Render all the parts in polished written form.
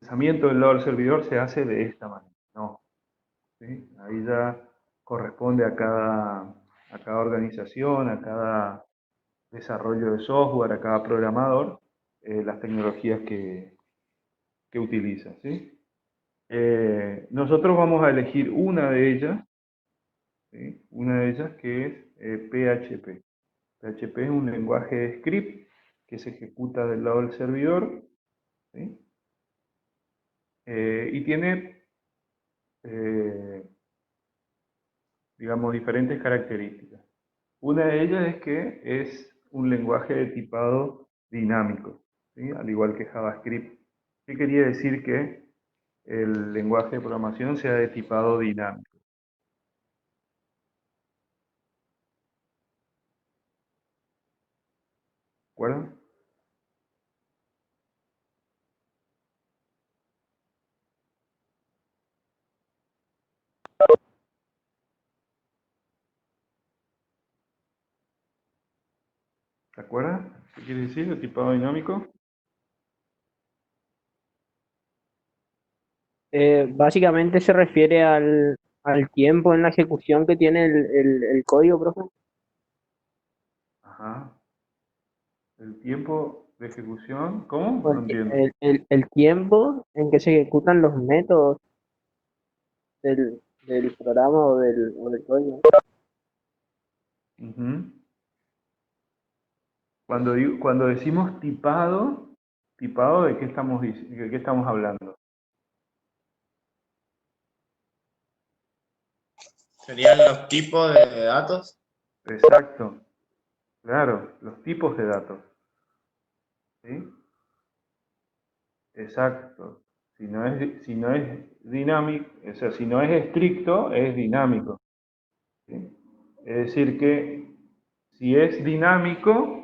procesamiento del lado del servidor se hace de esta manera. No, ¿sí? Ahí ya corresponde a cada organización, a cada desarrollo de software, a cada programador, las tecnologías que utiliza, ¿sí? Nosotros vamos a elegir una de ellas, ¿sí? Una de ellas que es PHP. PHP es un lenguaje de script que se ejecuta del lado del servidor, ¿sí? Y tiene, digamos, diferentes características. Una de ellas es que es un lenguaje de tipado dinámico, ¿sí? Al igual que JavaScript. ¿Qué quería decir que el lenguaje de programación sea de tipado dinámico? ¿De acuerdo? ¿De acuerdo? ¿Qué quiere decir el tipado dinámico? Básicamente se refiere al tiempo en la ejecución que tiene el código, profe. Ajá. El tiempo de ejecución, ¿cómo? O No entiendo. el tiempo en que se ejecutan los métodos del programa o del código. Ujú. Cuando decimos tipado, tipado de qué estamos hablando? Serían los tipos de datos. Exacto, claro, los tipos de datos, ¿sí? Exacto. Si no es dinámico, o sea, si no es estricto, es dinámico, ¿sí? Es decir que si es dinámico,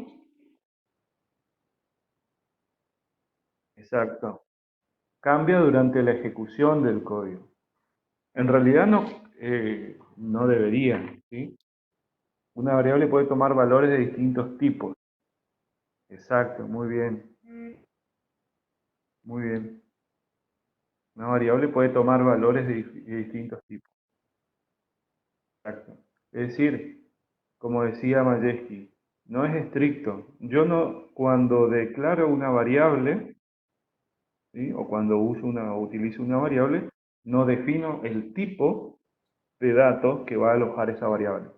exacto, cambia durante la ejecución del código. En realidad no debería, ¿sí? Una variable puede tomar valores de distintos tipos. Exacto, muy bien. Una variable puede tomar valores de distintos tipos. Exacto. Es decir, como decía Majeski, no es estricto. Yo no, cuando declaro una variable, ¿sí? O cuando utilizo una variable, no defino el tipo de datos que va a alojar esa variable.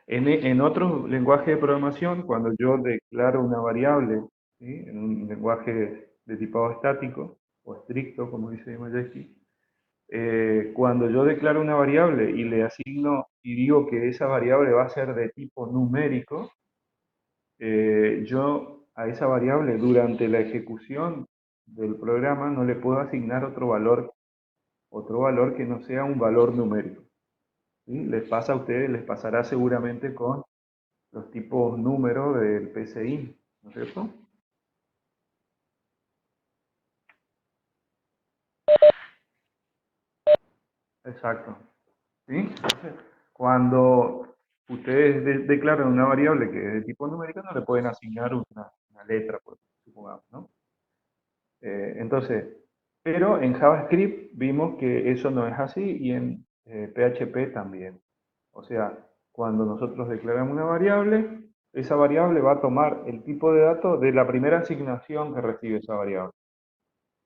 En otros lenguajes de programación, cuando yo declaro una variable, ¿sí? En un lenguaje de tipado estático o estricto, como dice Majeski, cuando yo declaro una variable y le asigno y digo que esa variable va a ser de tipo numérico, yo a esa variable durante la ejecución del programa no le puedo asignar otro valor que no sea un valor numérico, ¿sí? Les pasa a ustedes, les pasará seguramente con los tipos números del PCI, ¿no es cierto? Exacto. ¿Sí? Entonces, cuando ustedes declaran una variable que es de tipo numérico, no le pueden asignar una letra, por supongamos, ¿no? Entonces, pero en JavaScript vimos que eso no es así y en PHP también. O sea, cuando nosotros declaramos una variable, esa variable va a tomar el tipo de datos de la primera asignación que recibe esa variable,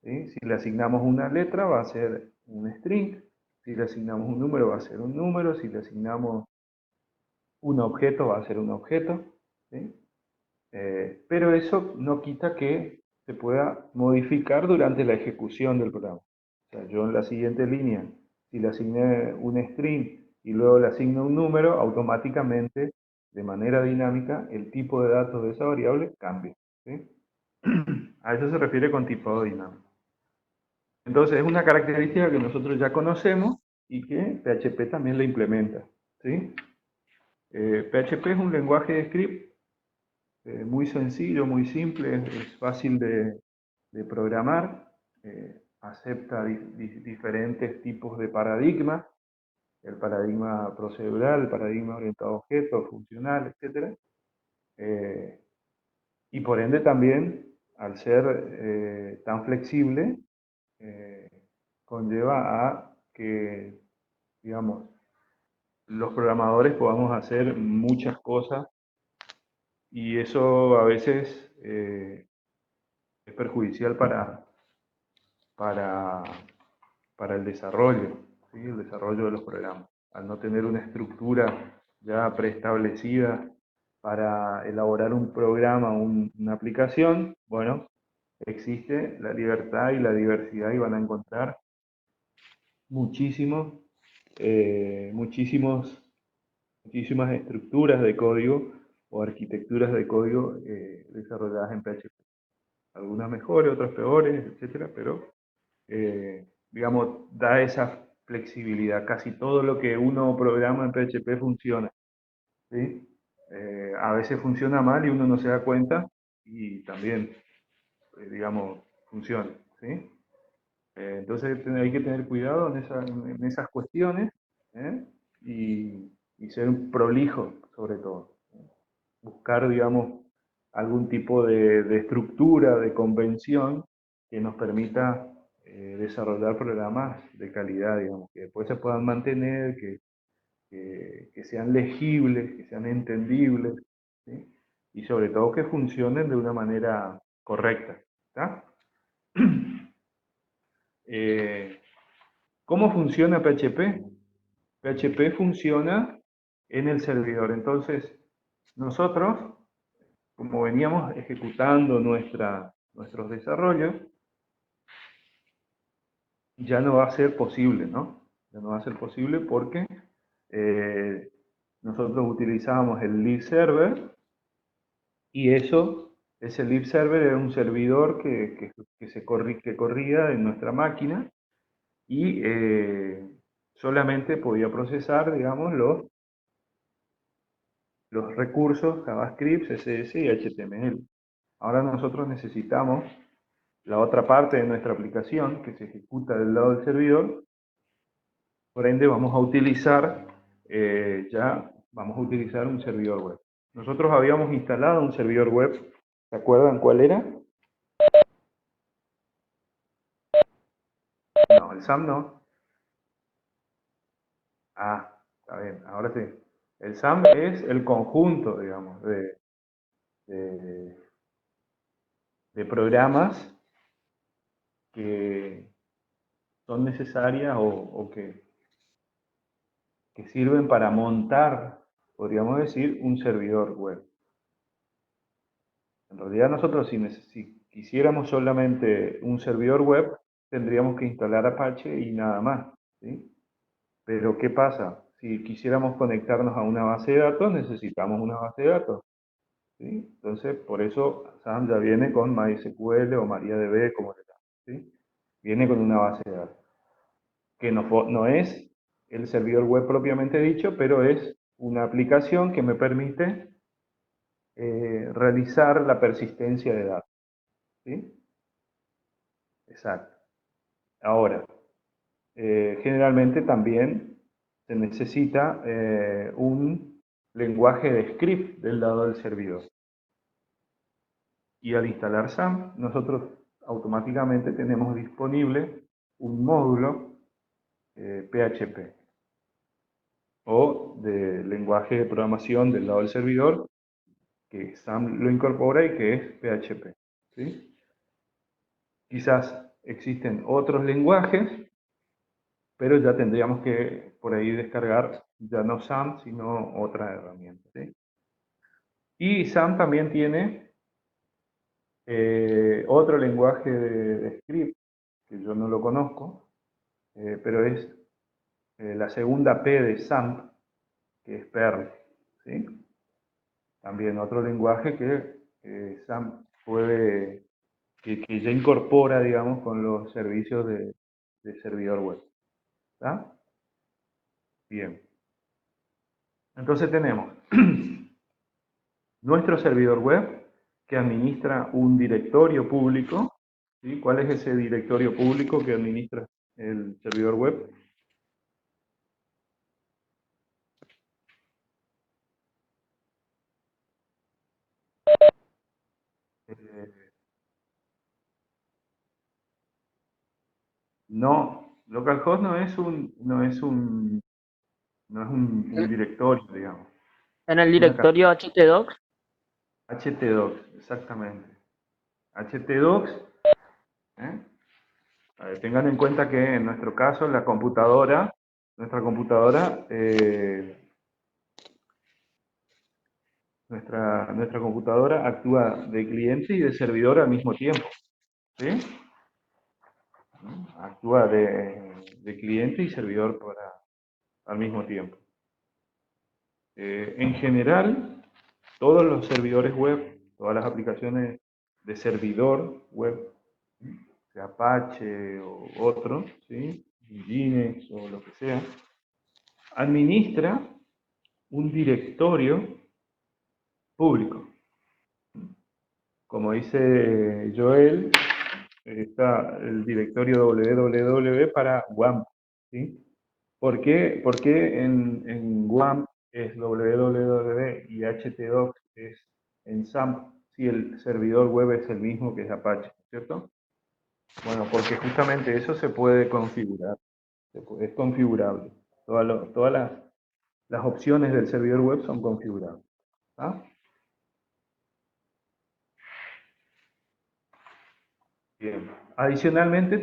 ¿sí? Si le asignamos una letra, va a ser un string. Si le asignamos un número, va a ser un número. Si le asignamos un objeto, va a ser un objeto, ¿sí? Pero eso no quita que se pueda modificar durante la ejecución del programa. O sea, yo en la siguiente línea, si le asigné un string y luego le asigno un número, automáticamente, de manera dinámica, el tipo de datos de esa variable cambia, ¿sí? A eso se refiere con tipado dinámico. Entonces, es una característica que nosotros ya conocemos y que PHP también la implementa, ¿sí? PHP es un lenguaje de script muy sencillo, muy simple, es fácil de programar, acepta diferentes tipos de paradigmas, el paradigma procedural, el paradigma orientado a objetos, funcional, etc. Y por ende también al ser tan flexible, conlleva a que, digamos, los programadores podamos hacer muchas cosas y eso a veces es perjudicial para, para el desarrollo, ¿sí? El desarrollo de los programas. Al no tener una estructura ya preestablecida para elaborar un programa, una aplicación, bueno, existe la libertad y la diversidad y van a encontrar muchísimos, muchísimas estructuras de código o arquitecturas de código desarrolladas en PHP. Algunas mejores, otras peores, etcétera, pero digamos, da esa flexibilidad. Casi todo lo que uno programa en PHP funciona, ¿sí? A veces funciona mal y uno no se da cuenta y también, digamos, funciona, ¿sí? Entonces hay que tener cuidado en esas cuestiones, ¿eh? Y ser un prolijo sobre todo. Buscar, digamos, algún tipo de estructura, de convención que nos permita desarrollar programas de calidad, digamos, que después se puedan mantener, que sean legibles, que sean entendibles, ¿sí? Y sobre todo que funcionen de una manera correcta. ¿Está? ¿Cómo funciona PHP? PHP funciona en el servidor. Entonces, nosotros, como veníamos ejecutando nuestros desarrollos, ya no va a ser posible, ¿no? Ya no va a ser posible porque eh, nosotros utilizábamos el live server y ese live server era un servidor que corría en nuestra máquina y solamente podía procesar, digamos, los recursos JavaScript, CSS y HTML. Ahora nosotros necesitamos la otra parte de nuestra aplicación que se ejecuta del lado del servidor. Por ende, vamos a utilizar un servidor web. Nosotros habíamos instalado un servidor web. ¿Se acuerdan cuál era? No, el SAM no. Ah, está bien, ahora sí. El SAM es el conjunto, digamos, de, de programas que son necesarias o que sirven para montar, podríamos decir, un servidor web. En realidad nosotros si quisiéramos solamente un servidor web, tendríamos que instalar Apache y nada más, ¿sí? Pero ¿qué pasa? Si quisiéramos conectarnos a una base de datos, necesitamos una base de datos, ¿sí? Entonces, por eso SAM ya viene con MySQL o MariaDB, como le llaman, ¿sí? Viene con una base de datos, que no es el servidor web propiamente dicho, pero es una aplicación que me permite realizar la persistencia de datos, ¿sí? Exacto. Ahora, generalmente también se necesita un lenguaje de script del lado del servidor. Y al instalar SAM, nosotros automáticamente tenemos disponible un módulo PHP o de lenguaje de programación del lado del servidor que SAM lo incorpora y que es PHP, ¿sí? Quizás existen otros lenguajes, pero ya tendríamos que por ahí descargar ya no SAM, sino otra herramienta, ¿sí? Y SAM también tiene otro lenguaje de script, que yo no lo conozco, pero es la segunda P de SAMP, que es Perl, ¿sí? También otro lenguaje que SAMP puede, que ya incorpora, digamos, con los servicios de servidor web. ¿Está? Bien. Entonces tenemos nuestro servidor web que administra un directorio público. ¿Sí? ¿Cuál es ese directorio público que administra el servidor web? No, localhost no es un directorio, digamos. En el Una directorio htdocs. htdocs, exactamente. htdocs, ¿eh? A ver, tengan en cuenta que en nuestro caso nuestra computadora, nuestra computadora actúa de cliente y de servidor al mismo tiempo, ¿sí? Actúa de cliente y servidor al mismo tiempo. En general, todos los servidores web, todas las aplicaciones de servidor web, sea Apache o otro, ¿sí? Nginx o lo que sea, administra un directorio público. Como dice Joel, está el directorio www para WAMP, ¿sí? ¿Por qué en WAMP es www y htdocs es en SAMP si el servidor web es el mismo que es Apache, ¿cierto? Bueno, porque justamente eso se puede configurar, es configurable. Todas las opciones del servidor web son configurables. ¿Ah? Bien. Adicionalmente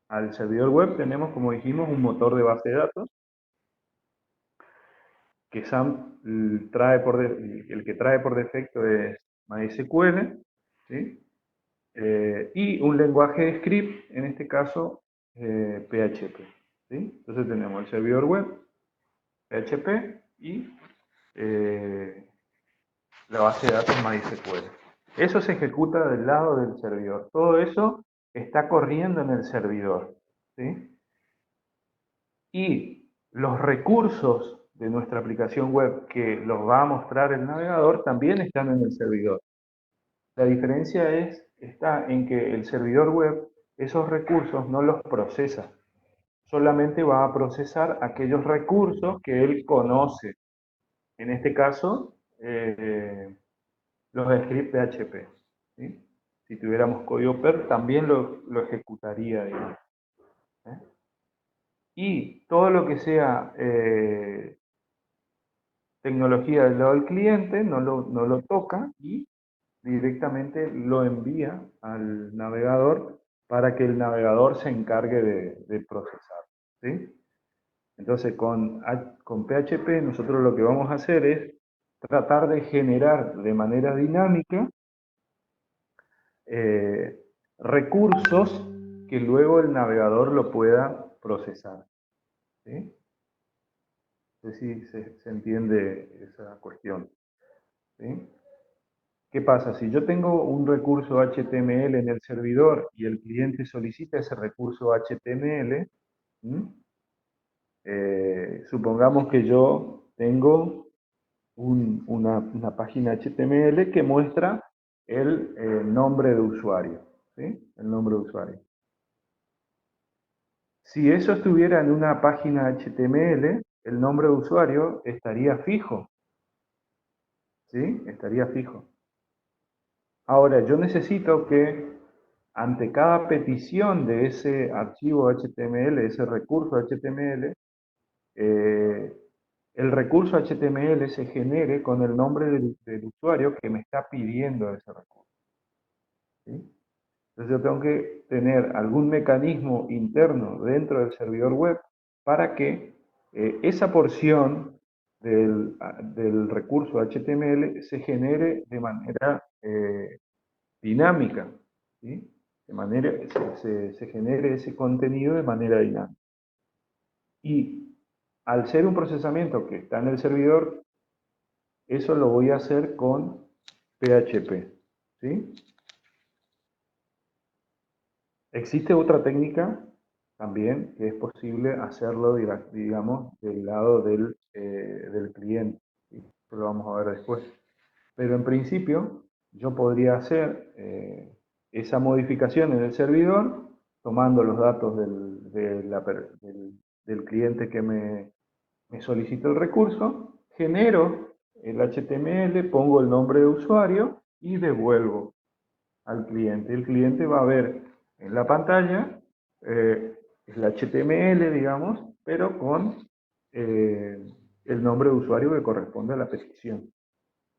al servidor web tenemos, como dijimos, un motor de base de datos que SAMP el que trae por defecto es MySQL, ¿sí? Y un lenguaje de script, en este caso PHP, ¿sí? Entonces tenemos el servidor web, PHP y la base de datos MySQL. Eso se ejecuta del lado del servidor. Todo eso está corriendo en el servidor, ¿sí? Y los recursos de nuestra aplicación web que los va a mostrar el navegador también están en el servidor. La diferencia está en que el servidor web esos recursos no los procesa, solamente va a procesar aquellos recursos que él conoce. En este caso, los scripts PHP, ¿sí? Si tuviéramos código PER, también lo ejecutaría, digamos, ¿eh? Y todo lo que sea tecnología del lado del cliente no lo toca y directamente lo envía al navegador para que el navegador se encargue de procesar, ¿sí? Entonces, con PHP nosotros lo que vamos a hacer es tratar de generar de manera dinámica recursos que luego el navegador lo pueda procesar, ¿sí? No sé si se entiende esa cuestión, ¿sí? ¿Qué pasa? Si yo tengo un recurso HTML en el servidor y el cliente solicita ese recurso HTML, supongamos que yo tengo una página HTML que muestra el nombre de usuario, ¿sí? El nombre de usuario. Si eso estuviera en una página HTML, el nombre de usuario estaría fijo, ¿sí? Estaría fijo. Ahora, yo necesito que ante cada petición de ese archivo HTML, ese recurso HTML, el recurso HTML se genere con el nombre del usuario que me está pidiendo ese recurso, ¿sí? Entonces yo tengo que tener algún mecanismo interno dentro del servidor web para que esa porción del recurso HTML se genere de manera dinámica, ¿sí? De manera se genere ese contenido de manera dinámica. Y al ser un procesamiento que está en el servidor, eso lo voy a hacer con PHP, ¿sí? Existe otra técnica también que es posible hacerlo, digamos, del lado del cliente, ¿sí? Eso lo vamos a ver después. Pero en principio, yo podría hacer esa modificación en el servidor, tomando los datos del cliente que me solicita el recurso, genero el HTML, pongo el nombre de usuario y devuelvo al cliente. El cliente va a ver en la pantalla el HTML, digamos, pero con el nombre de usuario que corresponde a la petición,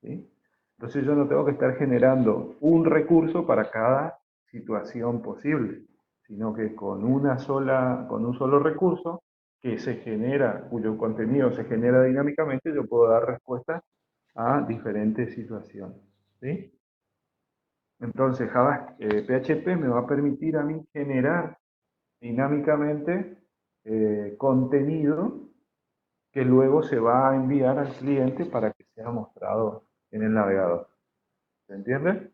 ¿sí? Entonces yo no tengo que estar generando un recurso para cada situación posible, sino que con un solo recurso que se genera, cuyo contenido se genera dinámicamente, yo puedo dar respuesta a diferentes situaciones, ¿sí? Entonces PHP me va a permitir a mí generar dinámicamente contenido que luego se va a enviar al cliente para que sea mostrado en el navegador. ¿Se entiende?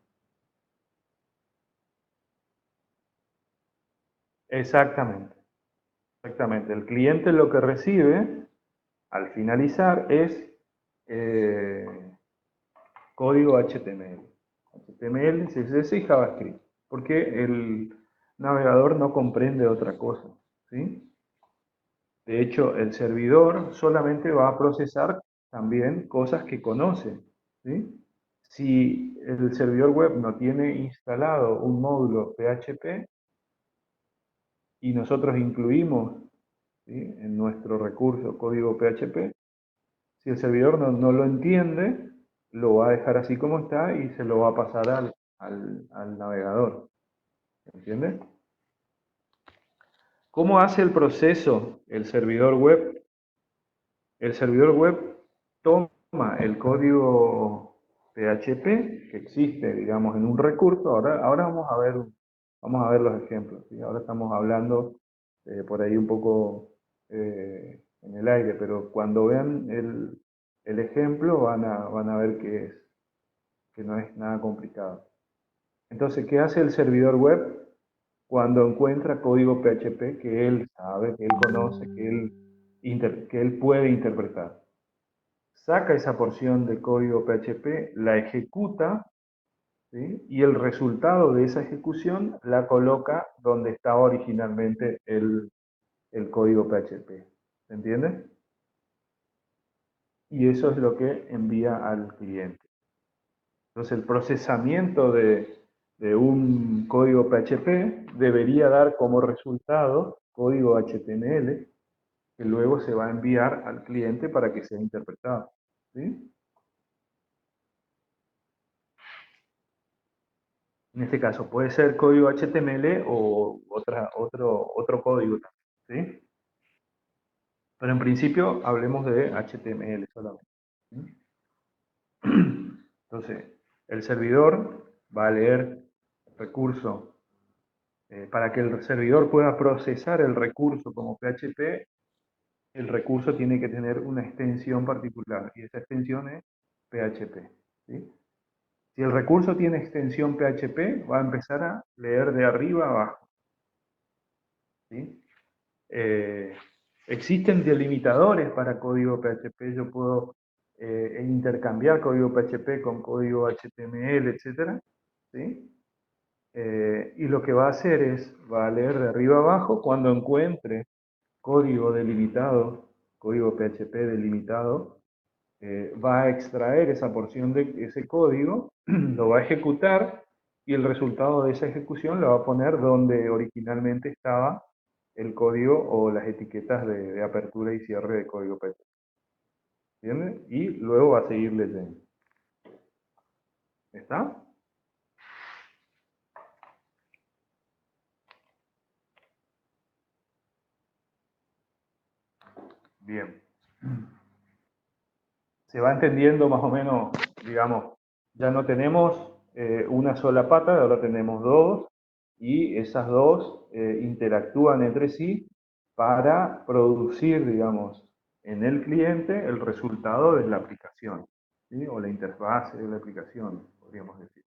Exactamente, exactamente. El cliente lo que recibe al finalizar es eh, código HTML, CSS y JavaScript, porque el navegador no comprende otra cosa, ¿sí? De hecho, el servidor solamente va a procesar también cosas que conoce, ¿sí? Si el servidor web no tiene instalado un módulo PHP y nosotros incluimos, ¿sí?, en nuestro recurso código PHP, si el servidor no lo entiende, lo va a dejar así como está y se lo va a pasar al navegador. ¿Entiendes? ¿Cómo hace el proceso el servidor web? El servidor web toma el código PHP que existe, digamos, en un recurso. Ahora vamos a ver los ejemplos, ¿sí? Ahora estamos hablando por ahí un poco en el aire, pero cuando vean el ejemplo van a ver que no es nada complicado. Entonces, ¿qué hace el servidor web cuando encuentra código PHP que él sabe, que él conoce, que él puede interpretar? Saca esa porción de código PHP, la ejecuta, ¿sí?, y el resultado de esa ejecución la coloca donde estaba originalmente el código PHP. ¿Se entiende? Y eso es lo que envía al cliente. Entonces el procesamiento de un código PHP debería dar como resultado código HTML que luego se va a enviar al cliente para que sea interpretado, ¿sí? En este caso puede ser código HTML o otro código también, ¿sí? Pero en principio hablemos de HTML solamente, ¿sí? Entonces, el servidor va a leer el recurso. Para que el servidor pueda procesar el recurso como PHP, el recurso tiene que tener una extensión particular, y esa extensión es PHP, ¿sí? Si el recurso tiene extensión PHP, va a empezar a leer de arriba a abajo, ¿sí? Eh, existen delimitadores para código PHP, yo puedo intercambiar código PHP con código HTML, etcétera, ¿sí? Y lo que va a hacer es, va a leer de arriba a abajo. Cuando encuentre código delimitado, código PHP delimitado, va a extraer esa porción de ese código, lo va a ejecutar y el resultado de esa ejecución lo va a poner donde originalmente estaba el código o las etiquetas de apertura y cierre de código PHP. ¿Entiendes? Y luego va a seguir leyendo. ¿Está? Bien. Se va entendiendo más o menos, digamos, ya no tenemos una sola pata, ahora tenemos dos, y esas dos interactúan entre sí para producir, digamos, en el cliente el resultado de la aplicación, ¿sí?, o la interfaz de la aplicación, podríamos decir.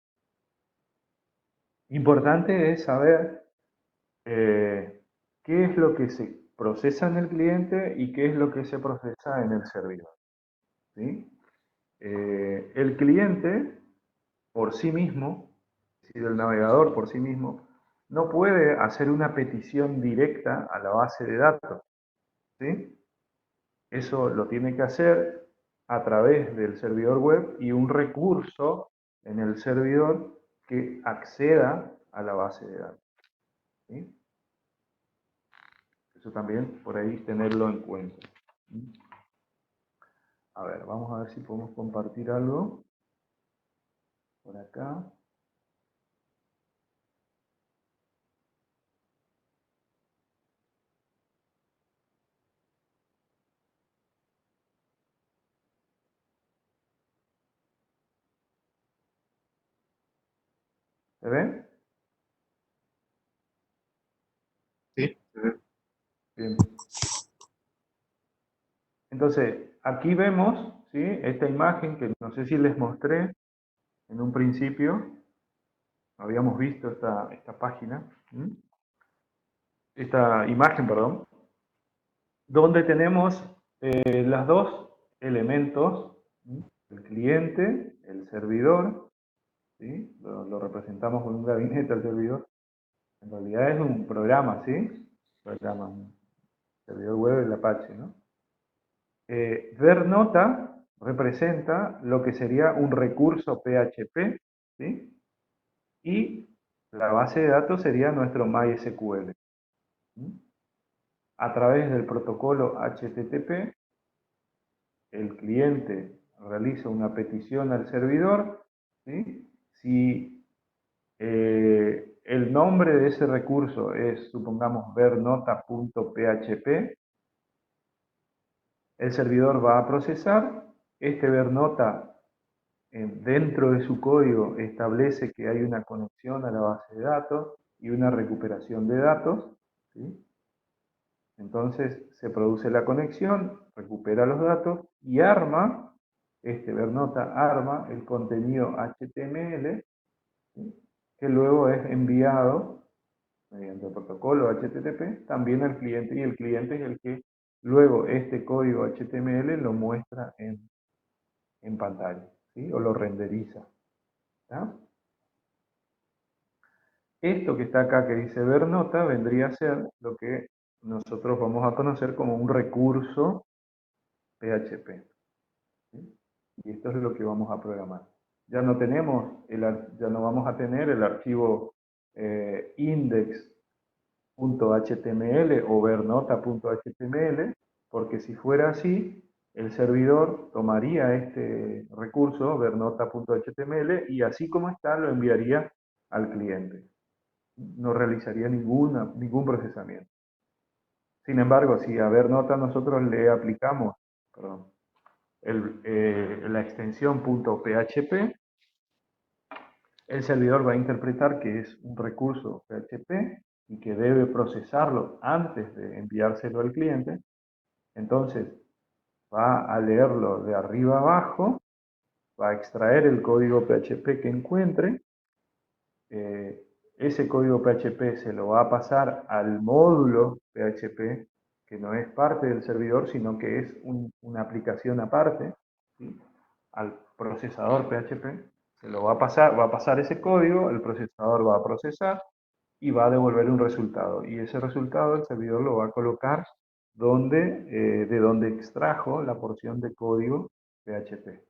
Importante es saber qué es lo que se procesa en el cliente y qué es lo que se procesa en el servidor, ¿sí? El cliente por sí mismo, es decir, el navegador por sí mismo, no puede hacer una petición directa a la base de datos, ¿sí? Eso lo tiene que hacer a través del servidor web y un recurso en el servidor que acceda a la base de datos, ¿sí? Eso también por ahí tenerlo en cuenta. A ver, vamos a ver si podemos compartir algo por acá. ¿Se ve? Sí. Bien. Entonces, aquí vemos, ¿sí?, esta imagen que no sé si les mostré en un principio. Habíamos visto esta página, esta imagen, perdón, donde tenemos los dos elementos, el cliente, el servidor, ¿sí? Lo representamos con un gabinete al servidor. En realidad es un programa, ¿sí? Programa, un servidor web del Apache, ¿no? Ver nota representa lo que sería un recurso PHP, ¿sí? Y la base de datos sería nuestro MySQL. A través del protocolo HTTP, el cliente realiza una petición al servidor, ¿sí? Si el nombre de ese recurso es, supongamos, vernota.php, el servidor va a procesar, este vernota dentro de su código establece que hay una conexión a la base de datos y una recuperación de datos, ¿sí? Entonces se produce la conexión, recupera los datos y arma, este vernota arma el contenido HTML, ¿sí?, que luego es enviado mediante el protocolo HTTP también al cliente, y el cliente es el que luego este código HTML lo muestra en pantalla, ¿sí?, o lo renderiza. ¿Tá? Esto que está acá que dice ver nota vendría a ser lo que nosotros vamos a conocer como un recurso PHP. ¿Sí? Y esto es lo que vamos a programar. Ya no tenemos, ya no vamos a tener el archivo index.html o vernota.html, porque si fuera así, el servidor tomaría este recurso, vernota.html, y así como está, lo enviaría al cliente. No realizaría ningún procesamiento. Sin embargo, si a vernota nosotros le aplicamos, perdón, la extensión .php, el servidor va a interpretar que es un recurso PHP y que debe procesarlo antes de enviárselo al cliente. Entonces va a leerlo de arriba abajo, va a extraer el código PHP que encuentre, ese código PHP se lo va a pasar al módulo PHP, que no es parte del servidor, sino que es una aplicación aparte, ¿sí?, al procesador PHP, se lo va a pasar ese código, el procesador va a procesar y va a devolver un resultado. Y ese resultado el servidor lo va a colocar de donde extrajo la porción de código PHP.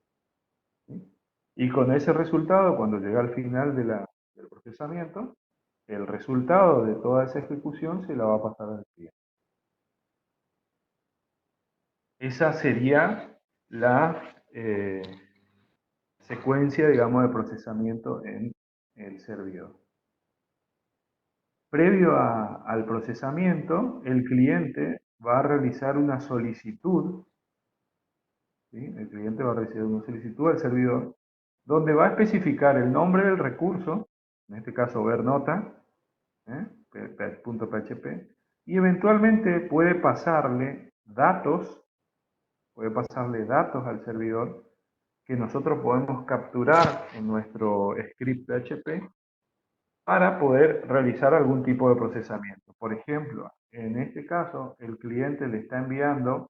¿Sí? Y con ese resultado, cuando llega al final del procesamiento, el resultado de toda esa ejecución se la va a pasar al cliente. Esa sería la secuencia, digamos, de procesamiento en el servidor. Previo al procesamiento, el cliente va a realizar una solicitud, ¿sí? El cliente va a realizar una solicitud al servidor, donde va a especificar el nombre del recurso, en este caso vernota, .php, y eventualmente puede pasarle datos al servidor que nosotros podemos capturar en nuestro script PHP para poder realizar algún tipo de procesamiento. Por ejemplo, en este caso, el cliente le está enviando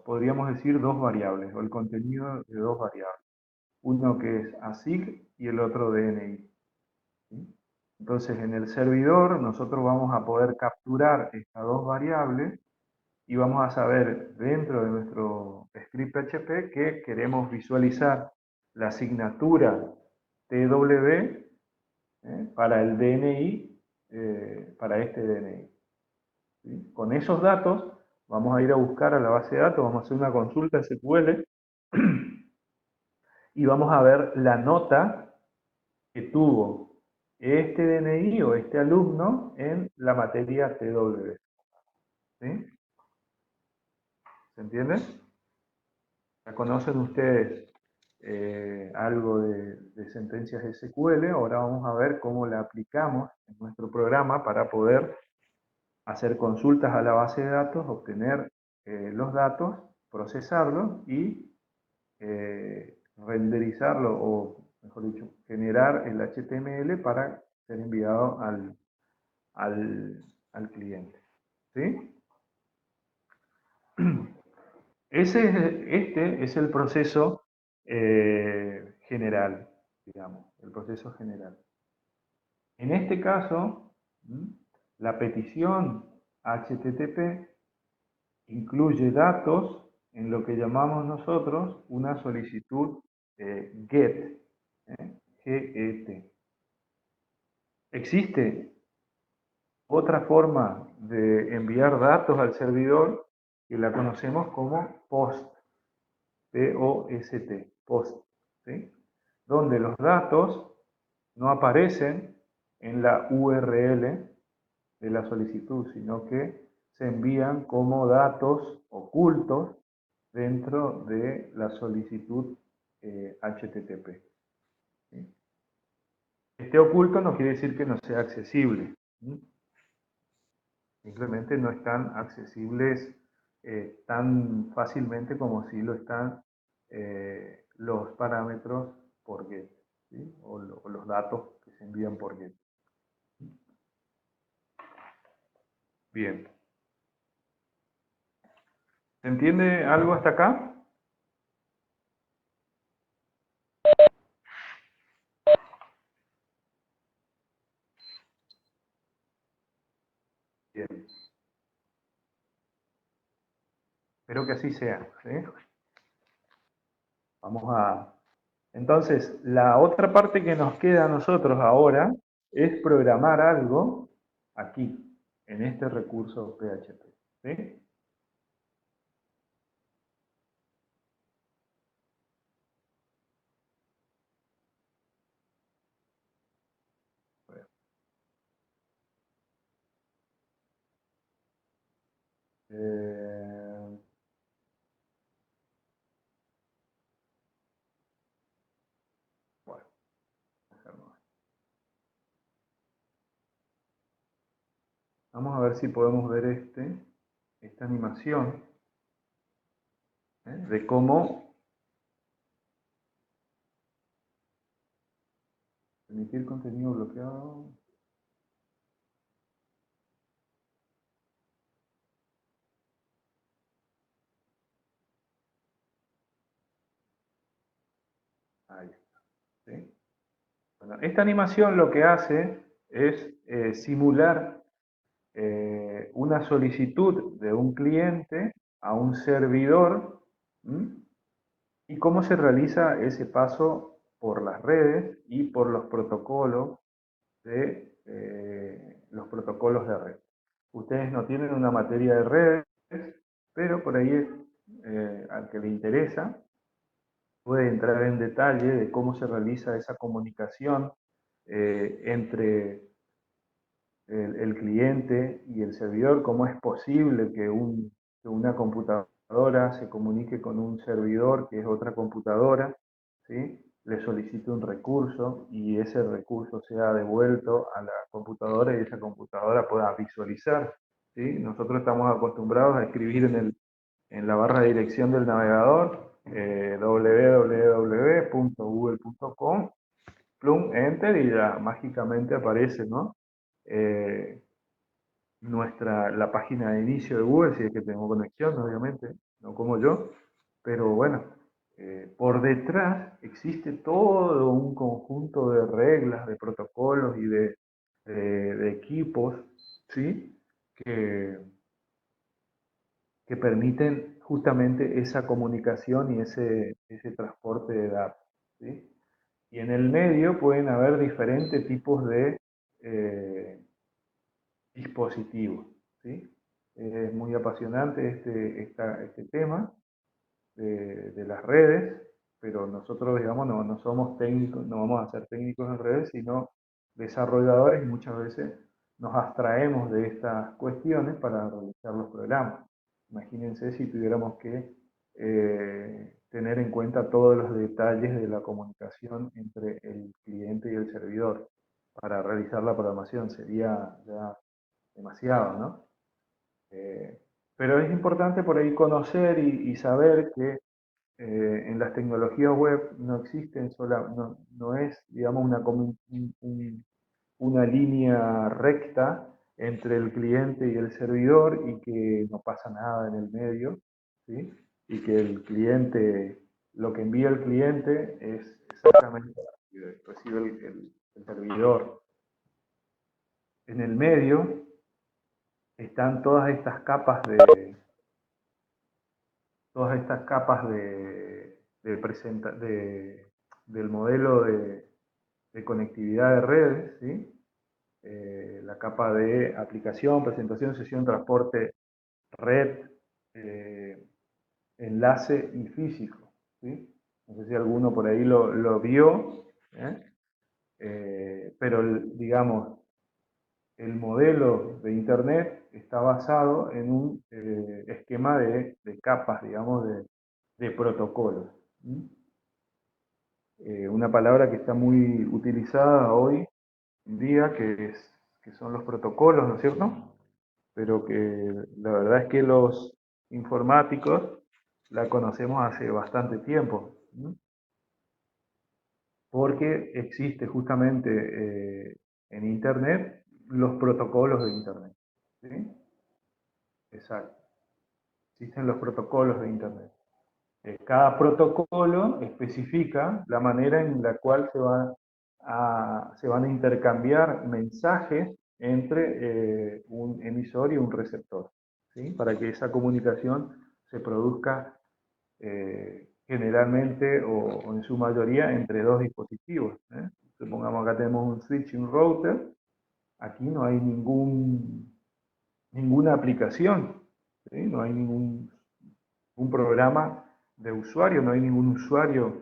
podríamos decir dos variables, o el contenido de dos variables. Uno que es ASIC y el otro DNI. ¿Sí? Entonces, en el servidor nosotros vamos a poder capturar estas dos variables y vamos a saber dentro de nuestro script PHP que queremos visualizar la asignatura TW para el DNI, para este DNI. ¿sí? Con esos datos vamos a ir a buscar a la base de datos, vamos a hacer una consulta SQL y vamos a ver la nota que tuvo este DNI o este alumno en la materia TW. ¿Sí? ¿Se entiende? Ya conocen ustedes algo de sentencias SQL, ahora vamos a ver cómo la aplicamos en nuestro programa para poder hacer consultas a la base de datos, obtener los datos, procesarlos y renderizarlo, o mejor dicho, generar el HTML para ser enviado al cliente. ¿Sí? Este es el proceso general, digamos, el proceso general. En este caso, la petición HTTP incluye datos en lo que llamamos nosotros una solicitud GET, GET. Existe otra forma de enviar datos al servidor que la conocemos como POST, P-O-S-T, POST, ¿sí? Donde los datos no aparecen en la URL de la solicitud, sino que se envían como datos ocultos dentro de la solicitud HTTP. ¿Sí? Este oculto no quiere decir que no sea accesible. ¿Sí? Simplemente no están accesibles tan fácilmente como si lo están los parámetros por GET, ¿sí? O los datos que se envían por GET. Bien. ¿Se entiende algo hasta acá? Bien. Espero que así sea. ¿Sí? Vamos a... Entonces, la otra parte que nos queda a nosotros ahora es programar algo aquí, en este recurso PHP. ¿Sí? Eh, bueno, vamos a ver si podemos ver esta animación de cómo permitir contenido bloqueado. Ahí está. ¿Sí? Bueno, esta animación lo que hace es simular una solicitud de un cliente a un servidor. ¿Mm? Y cómo se realiza ese paso por las redes y por los protocolos de red. Ustedes no tienen una materia de redes, pero por ahí al que le interesa puede entrar en detalle de cómo se realiza esa comunicación entre el cliente y el servidor, cómo es posible que una computadora se comunique con un servidor que es otra computadora, ¿sí? Le solicite un recurso y ese recurso sea devuelto a la computadora y esa computadora pueda visualizar. ¿Sí? Nosotros estamos acostumbrados a escribir en la barra de dirección del navegador www.google.com, plum, enter y ya mágicamente aparece, ¿no? Eh, la página de inicio de Google, si es que tengo conexión, obviamente, no como yo, pero bueno, por detrás existe todo un conjunto de reglas, de protocolos y de equipos, ¿sí? Que permiten justamente esa comunicación y ese transporte de datos, ¿sí? Y en el medio pueden haber diferentes tipos de dispositivos, ¿sí? Es muy apasionante este tema de las redes, pero nosotros, digamos, no somos técnicos, no vamos a ser técnicos en redes, sino desarrolladores, y muchas veces nos abstraemos de estas cuestiones para realizar los programas. Imagínense si tuviéramos que tener en cuenta todos los detalles de la comunicación entre el cliente y el servidor para realizar la programación. Sería ya demasiado, ¿no? Pero es importante por ahí conocer y saber que en las tecnologías web no existen no es, digamos, una línea recta entre el cliente y el servidor y que no pasa nada en el medio, ¿sí? Y que el cliente, lo que envía el cliente es exactamente lo que recibe el servidor. En el medio están todas estas capas del modelo de conectividad de redes, ¿sí? La capa de aplicación, presentación, sesión, transporte, red, enlace y físico, ¿sí? No sé si alguno por ahí lo vio, ¿eh? Pero digamos, el modelo de Internet está basado en un esquema de capas, digamos, de protocolos. Una palabra que está muy utilizada hoy en día, que son los protocolos, ¿no es cierto? Pero que la verdad es que los informáticos la conocemos hace bastante tiempo, ¿no? Porque existe justamente en Internet los protocolos de Internet, ¿sí? Exacto. Existen los protocolos de Internet. Cada protocolo especifica la manera en la cual se van a intercambiar mensajes entre un emisor y un receptor, ¿sí? Para que esa comunicación se produzca generalmente o en su mayoría entre dos dispositivos, ¿eh? Supongamos acá tenemos un switch y un router, aquí no hay ninguna aplicación, ¿sí? No hay un programa de usuario, no hay ningún usuario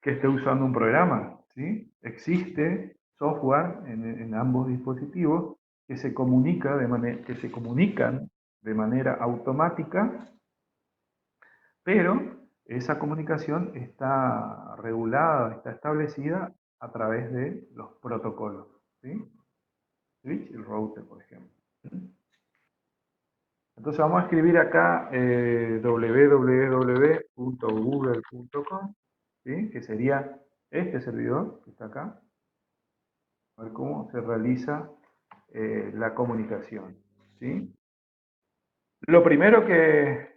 que esté usando un programa, ¿sí? Existe software en ambos dispositivos que se comunican de manera automática, pero esa comunicación está regulada, está establecida a través de los protocolos, ¿sí? Switch y router, por ejemplo. Entonces vamos a escribir acá www.google.com, ¿sí? Que sería este servidor que está acá. A ver cómo se realiza la comunicación, ¿sí? Lo primero que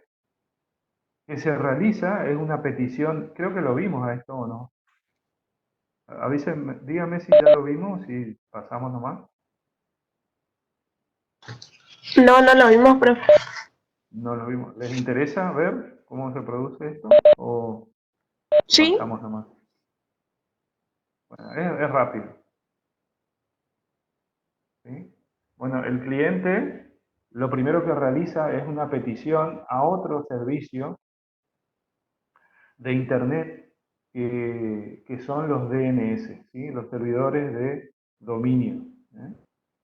se realiza es una petición, creo que lo vimos a esto o no. Avísenme, dígame si ya lo vimos, si pasamos nomás. No, no lo vimos, profe. No lo vimos. ¿Les interesa ver cómo se produce esto? ¿O Sí, pasamos nomás? Bueno, es rápido, ¿sí? Bueno, el cliente lo primero que realiza es una petición a otro servicio de Internet que son los DNS, ¿sí? Los servidores de dominio, ¿eh?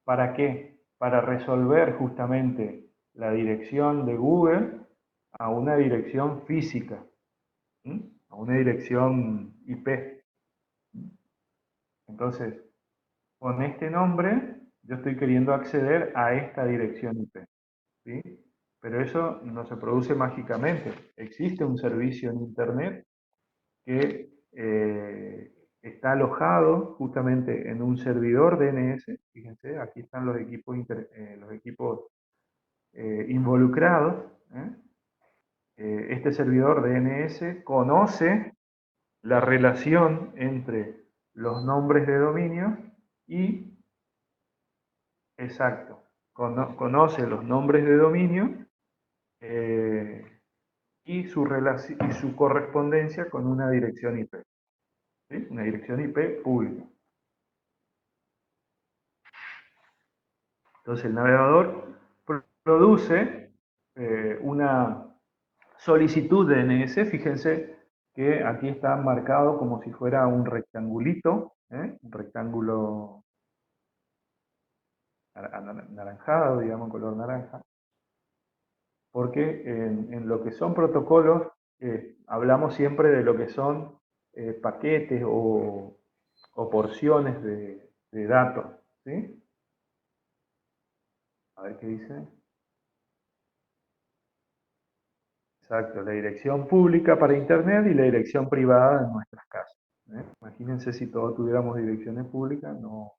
¿Para qué? Para resolver justamente la dirección de Google a una dirección física, ¿sí? A una dirección IP. Entonces, con este nombre, yo estoy queriendo acceder a esta dirección IP, ¿sí? Pero eso no se produce mágicamente. Existe un servicio en Internet que está alojado justamente en un servidor DNS. Fíjense, aquí están los equipos, involucrados, ¿eh? Este servidor DNS conoce la relación entre los nombres de dominio y, exacto, conoce los nombres de dominio y y su correspondencia con una dirección IP, ¿sí? Una dirección IP pública. Entonces el navegador produce una solicitud de DNS. Fíjense que aquí está marcado como si fuera un rectangulito, un rectángulo anaranjado, digamos, color naranja, porque en lo que son protocolos hablamos siempre de lo que son paquetes o porciones de datos, ¿sí? A ver qué dice. Exacto, la dirección pública para Internet y la dirección privada en nuestras casas. Imagínense si todos tuviéramos direcciones públicas, no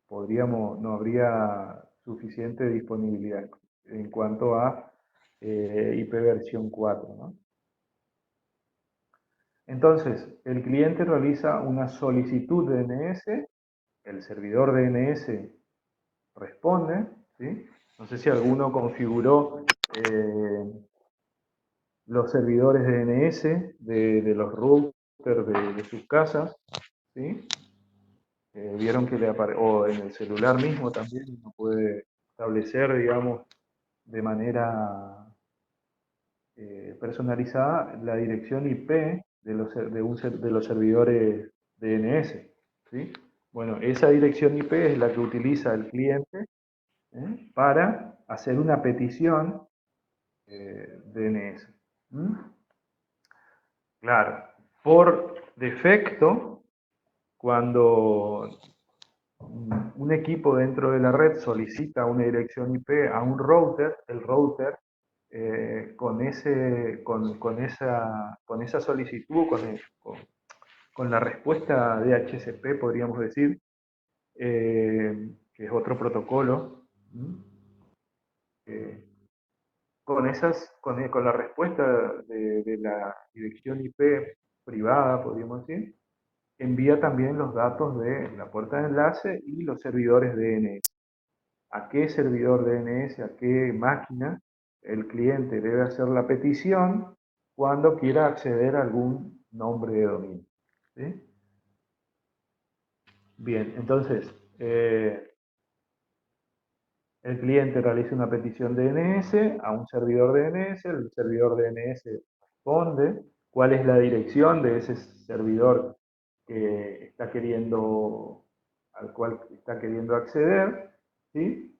no habría suficiente disponibilidad en cuanto a IP versión 4, ¿no? Entonces, el cliente realiza una solicitud de DNS, el servidor DNS responde, ¿sí? No sé si alguno configuró los servidores DNS de los routers de sus casas, ¿sí? Vieron que o en el celular mismo también uno puede establecer, digamos, de manera personalizada la dirección IP de los servidores DNS, ¿sí? Bueno, esa dirección IP es la que utiliza el cliente para hacer una petición DNS. ¿Mm? Claro, por defecto, cuando un equipo dentro de la red solicita una dirección IP a un router, el router con esa solicitud, con la respuesta DHCP, podríamos decir, que es otro protocolo, con la respuesta de la dirección IP privada, podríamos decir, envía también los datos de la puerta de enlace y los servidores DNS. ¿A qué servidor DNS, a qué máquina el cliente debe hacer la petición cuando quiera acceder a algún nombre de dominio? ¿Sí? Bien, entonces, el cliente realiza una petición DNS a un servidor DNS, el servidor DNS responde cuál es la dirección de ese servidor que está queriendo, al cual está queriendo acceder, ¿sí?